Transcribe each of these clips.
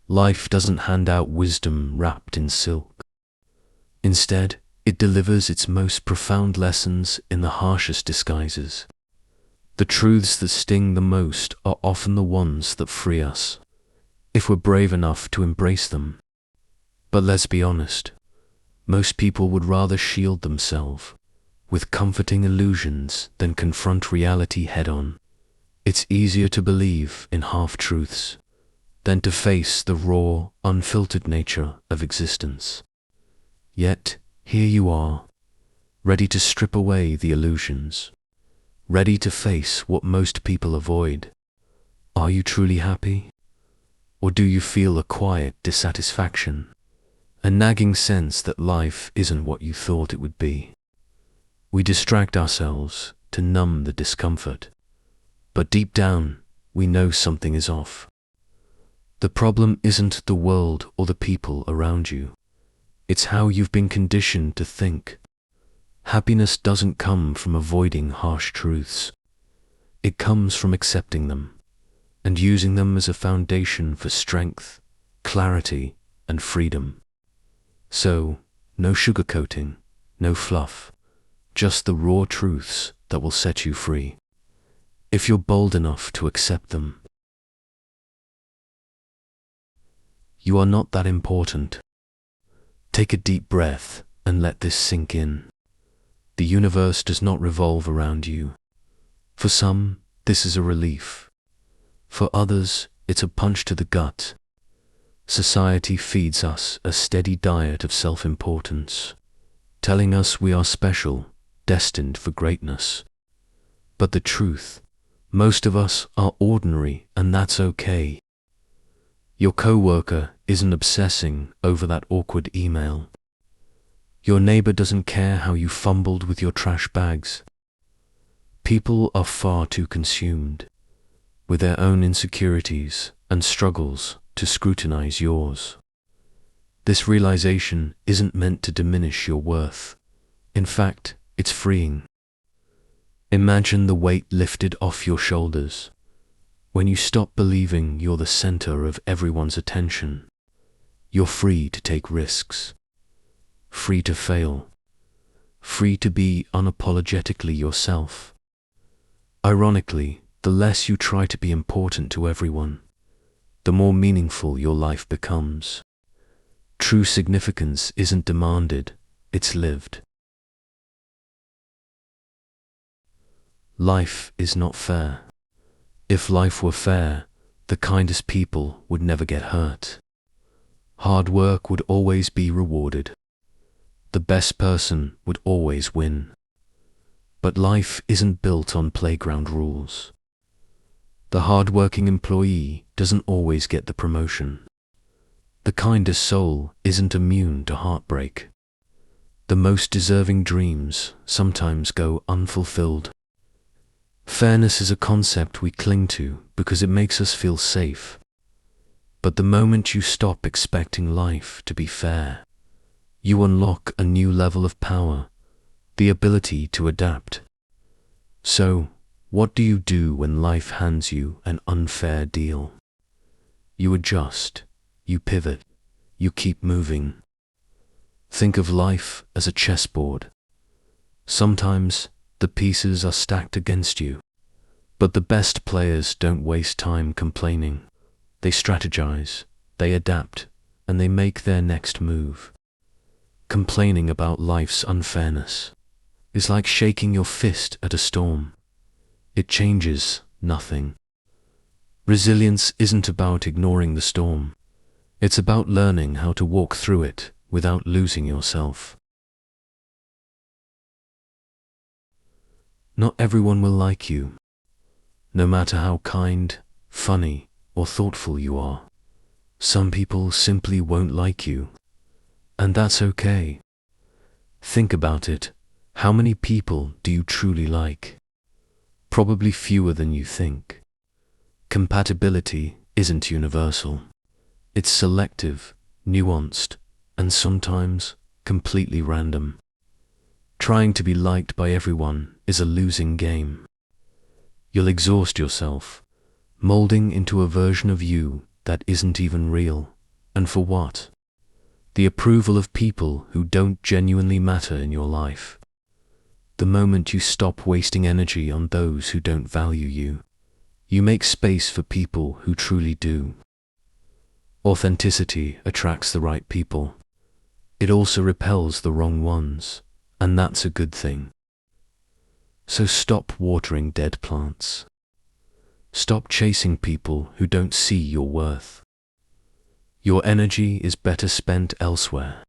Life doesn't hand out wisdom wrapped in silk. Instead, it delivers its most profound lessons in the harshest disguises. The truths that sting the most are often the ones that free us, if we're brave enough to embrace them. But let's be honest, most people would rather shield themselves with comforting illusions than confront reality head-on. It's easier to believe in half-truths than to face the raw, unfiltered nature of existence. Yet, here you are, ready to strip away the illusions, ready to face what most people avoid. Are you truly happy? Or do you feel a quiet dissatisfaction, a nagging sense that life isn't what you thought it would be? We distract ourselves to numb the discomfort, but deep down, we know something is off. The problem isn't the world or the people around you. It's how you've been conditioned to think. Happiness doesn't come from avoiding harsh truths. It comes from accepting them and using them as a foundation for strength, clarity, and freedom. So, no sugarcoating, no fluff, just the raw truths that will set you free, if you're bold enough to accept them. You are not that important. Take a deep breath and let this sink in. The universe does not revolve around you. For some, this is a relief. For others, it's a punch to the gut. Society feeds us a steady diet of self-importance, telling us we are special, destined for greatness. But the truth, most of us are ordinary, and that's okay. Your coworker isn't obsessing over that awkward email. Your neighbor doesn't care how you fumbled with your trash bags. People are far too consumed with their own insecurities and struggles to scrutinize yours. This realization isn't meant to diminish your worth. In fact, it's freeing. Imagine the weight lifted off your shoulders when you stop believing you're the center of everyone's attention. You're free to take risks, free to fail, free to be unapologetically yourself. Ironically, the less you try to be important to everyone, the more meaningful your life becomes. True significance isn't demanded, it's lived. Life is not fair. If life were fair, the kindest people would never get hurt. Hard work would always be rewarded. The best person would always win. But life isn't built on playground rules. The hard-working employee doesn't always get the promotion. The kindest soul isn't immune to heartbreak. The most deserving dreams sometimes go unfulfilled. Fairness is a concept we cling to because it makes us feel safe. But the moment you stop expecting life to be fair, you unlock a new level of power, the ability to adapt. So, what do you do when life hands you an unfair deal? You adjust, you pivot, you keep moving. Think of life as a chessboard. Sometimes the pieces are stacked against you, but the best players don't waste time complaining. They strategize, they adapt, and they make their next move. Complaining about life's unfairness is like shaking your fist at a storm. It changes nothing. Resilience isn't about ignoring the storm. It's about learning how to walk through it without losing yourself. Not everyone will like you, no matter how kind, funny, or thoughtful you are. Some people simply won't like you, and that's okay. Think about it. How many people do you truly like? Probably fewer than you think. Compatibility isn't universal. It's selective, nuanced, and sometimes completely random. Trying to be liked by everyone is a losing game. You'll exhaust yourself, molding into a version of you that isn't even real. And for what? The approval of people who don't genuinely matter in your life. The moment you stop wasting energy on those who don't value you, you make space for people who truly do. Authenticity attracts the right people. It also repels the wrong ones, and that's a good thing. So stop watering dead plants. Stop chasing people who don't see your worth. Your energy is better spent elsewhere.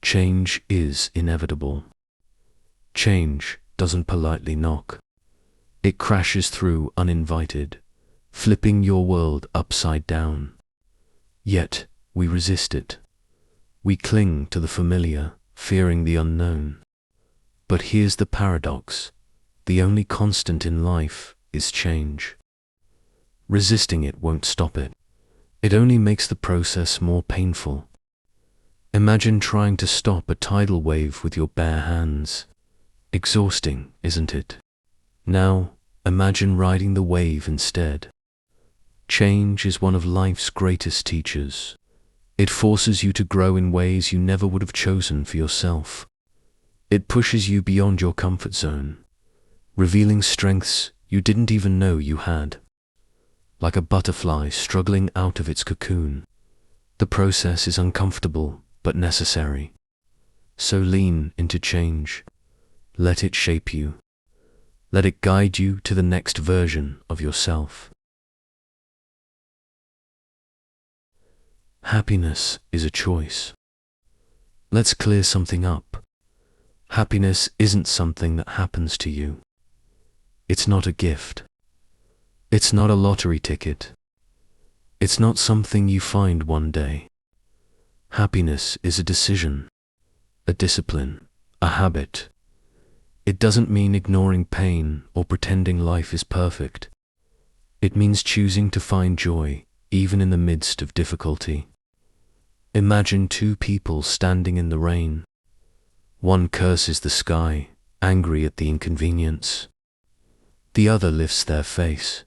Change is inevitable. Change doesn't politely knock. It crashes through uninvited, flipping your world upside down. Yet we resist it. We cling to the familiar, fearing the unknown. But here's the paradox. The only constant in life is change. Resisting it won't stop it. It only makes the process more painful. Imagine trying to stop a tidal wave with your bare hands. Exhausting, isn't it? Now, imagine riding the wave instead. Change is one of life's greatest teachers. It forces you to grow in ways you never would have chosen for yourself. It pushes you beyond your comfort zone, revealing strengths you didn't even know you had. Like a butterfly struggling out of its cocoon, the process is uncomfortable but necessary. So lean into change. Let it shape you. Let it guide you to the next version of yourself. Happiness is a choice. Let's clear something up. Happiness isn't something that happens to you. It's not a gift. It's not a lottery ticket. It's not something you find one day. Happiness is a decision, a discipline, a habit. It doesn't mean ignoring pain or pretending life is perfect. It means choosing to find joy, even in the midst of difficulty. Imagine two people standing in the rain. One curses the sky, angry at the inconvenience. The other lifts their face,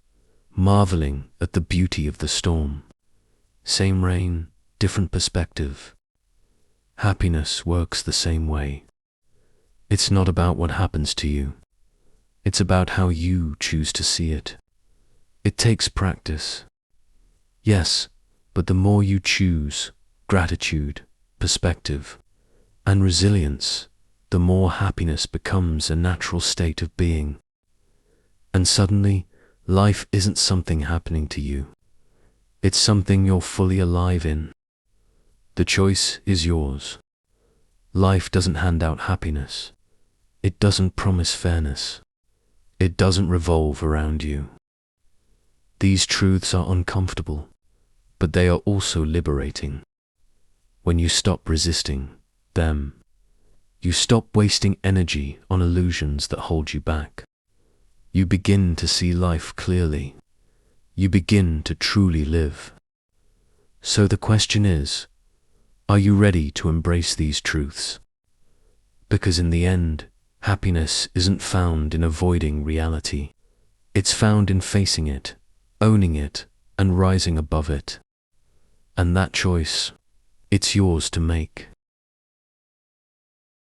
marveling at the beauty of the storm. Same rain, different perspective. Happiness works the same way. It's not about what happens to you. It's about how you choose to see it. It takes practice. Yes, but the more you choose gratitude, perspective, and resilience, the more happiness becomes a natural state of being. And suddenly, life isn't something happening to you. It's something you're fully alive in. The choice is yours. Life doesn't hand out happiness. It doesn't promise fairness. It doesn't revolve around you. These truths are uncomfortable, but they are also liberating. When you stop resisting them, you stop wasting energy on illusions that hold you back. You begin to see life clearly. You begin to truly live. So the question is, are you ready to embrace these truths? Because in the end, happiness isn't found in avoiding reality. It's found in facing it, owning it, and rising above it. And that choice, it's yours to make.